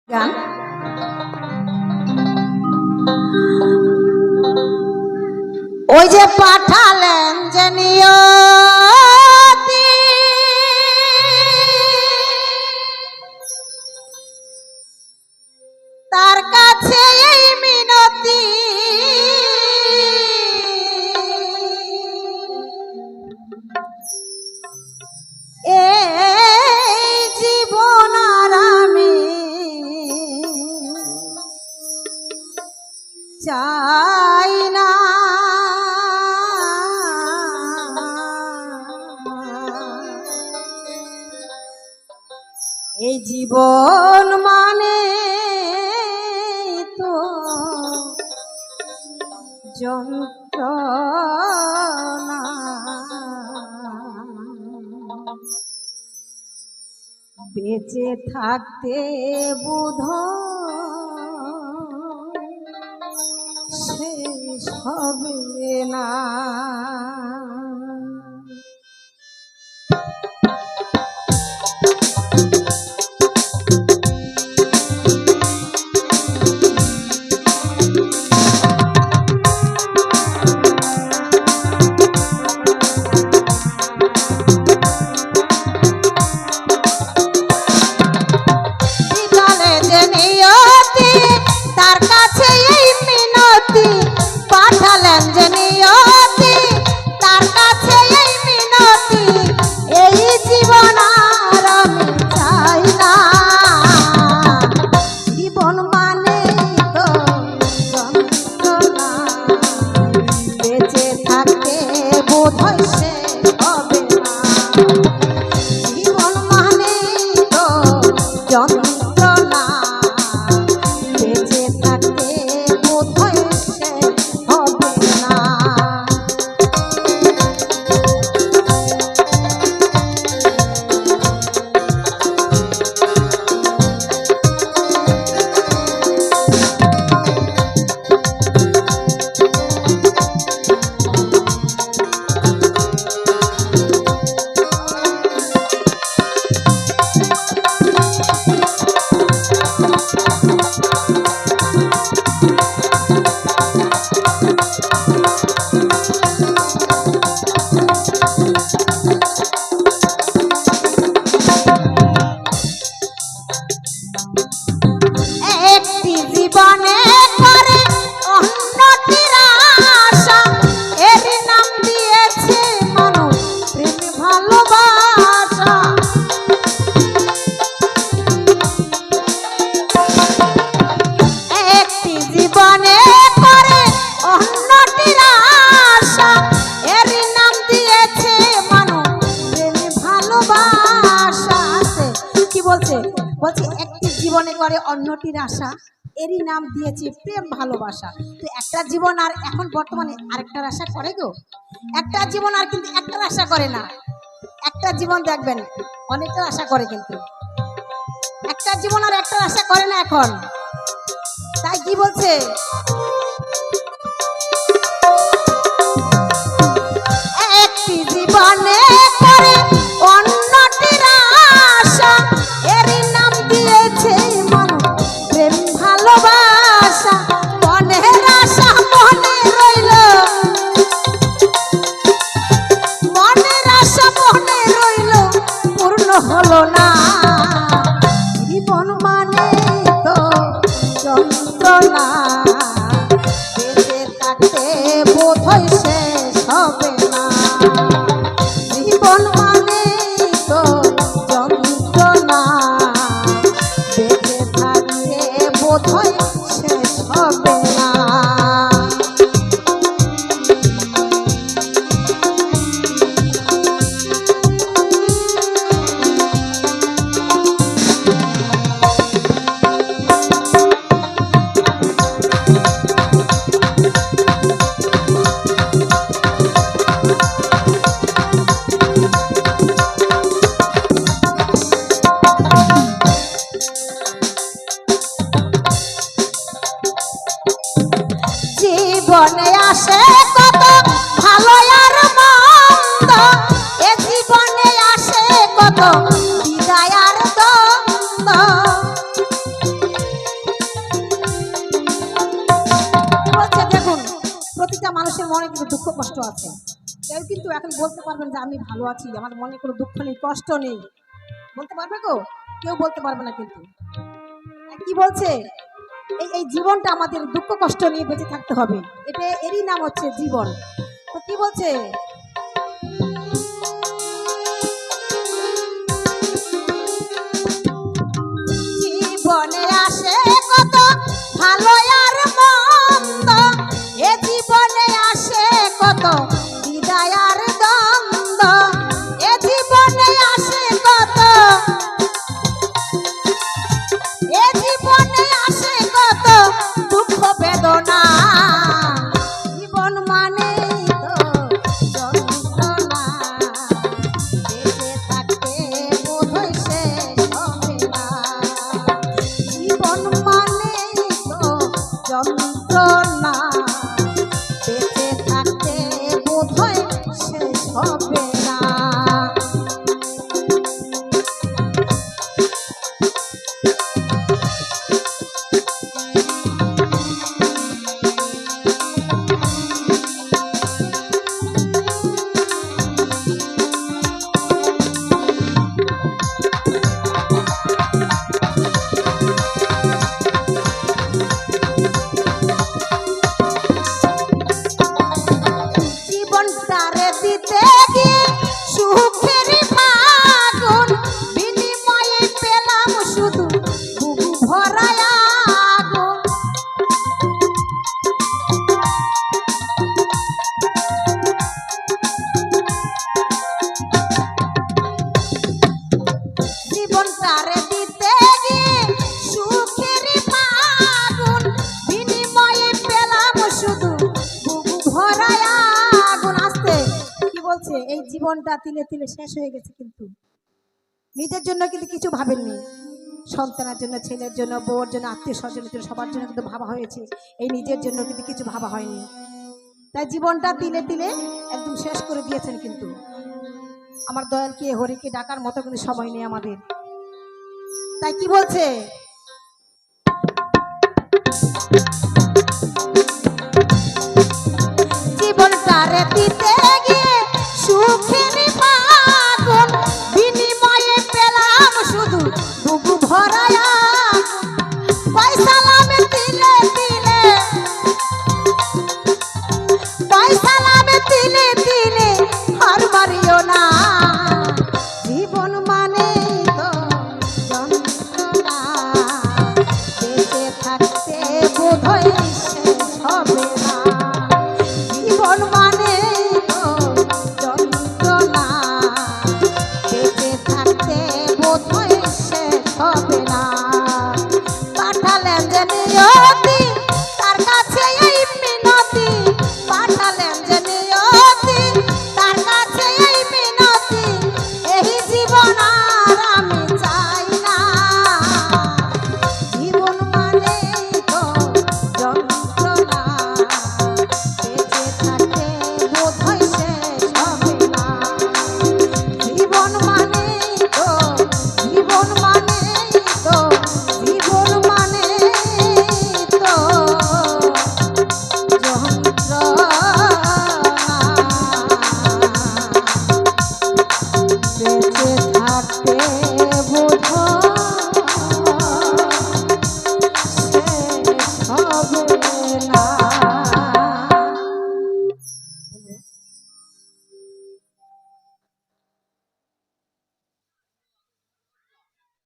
গান ওই যে পাঠালেন যে নিয়তি তার কাছে এই মিনতি এই জীবন আর আমি চাই না এই জীবন মানে তো যন্ত্রণা বেঁচে থাকতে বুধ শেষ হবে না। তার কাছে এই মিনতি পাঠালেন যে নিয়তি তার কাছে এই মিনতি এই জীবন আর আমি চাই না জীবন মানে তো যন্ত্রণা বেঁচে থাকতে বোধহয় শেষ হবে না জীবন মানে তো যন্ত্রণা বলছে একটি জীবনে করে অন্যটির আশা এরই নাম দিয়েছে প্রেম ভালোবাসা। তো একটা জীবন আর এখন বর্তমানে আরেকটার আশা করে গো, একটা জীবন আর কিন্তু একটার আশা করে না, একটা জীবন দেখবেন অনেকটার আশা করে, কিন্তু একটা জীবন আর একটার আশা করে না এখন। তাই কি বলছে একটি জীবনে করে অন্যটির আশা এরই নাম দিয়েছে মানুষ প্রেম ভালোবাসা। মনের আশা মনে রইল, মনের আশা মনে রইল পূর্ণ হলো না জীবন মানে তো যন্ত্রণা বেঁচে থাকতে বোধহয় শেষ হবে না জীবন মানে তো যন্ত্রণা বেঁচে থাকতে বোধহয় শেষ হবে না। জীবনে আসে কত ভালো আর মন্দ, এ জীবনে আসে কত বিদায় আর দ্বন্দ্ব। মানুষের মনে কিন্তু দুঃখ কষ্ট আছে। কেউ কিন্তু এখন বলতে পারবেন যে আমি ভালো আছি, আমার মনে কোনো দুঃখ নেই, কষ্ট নেই। বলতে পারবে গো? কেউ বলতে পারবে না কিন্তু। কি বলছে? এই জীবনটা আমাদের দুঃখ কষ্ট নিয়ে বেঁচে থাকতে হবে, এটা এরই নাম হচ্ছে জীবন। তো কি বলছে? জীবনে আসে কত ভালো আর মন্দ, এ জীবনে আসে কত বিদায় আর দ্বন্দ্ব, এ জীবনে আসে কত, এ জীবনে আসে কত দুঃখ বেদনা। জীবন মানে তো যন্ত্রণা, বেঁচে থাকতে বোধহয় শেষ হবে না। জীবন মানে তো যন্ত্রণা, বেঁচে থাকতে বোধহয় শেষ হবে না। জীবনটারে দিতে গিয়ে সুখের ফাগুন, বিনিময়ে পেলাম শুধু বুকু ভরা আগুন। জীবনটারে দিতে গিয়ে সুখের ফাগুন, বিনিময়ে পেলাম শুধু বুকু ভরা আগুন। আসতে কি বলছে? এই জীবনটা তিলে তিলে শেষ হয়ে গেছে, কিন্তু নিজের জন্য কিন্তু কিছু ভাবেননি। সন্তানের জন্য, ছেলের জন্য, বউর জন্য, আত্মীয় স্বজনের জন্য, সবার জন্য কিন্তু ভাবা হয়েছে, এই নিজের জন্য কিন্তু কিছু ভাবা হয়নি। তাই জীবনটা তিলে তিলে একদম শেষ করে দিয়েছেন। কিন্তু আমার দয়ালকে হরিকে ডাকার মতো কিন্তু সময় নেই আমাদের। তাই কি বলছে? জীবনটারে দিতে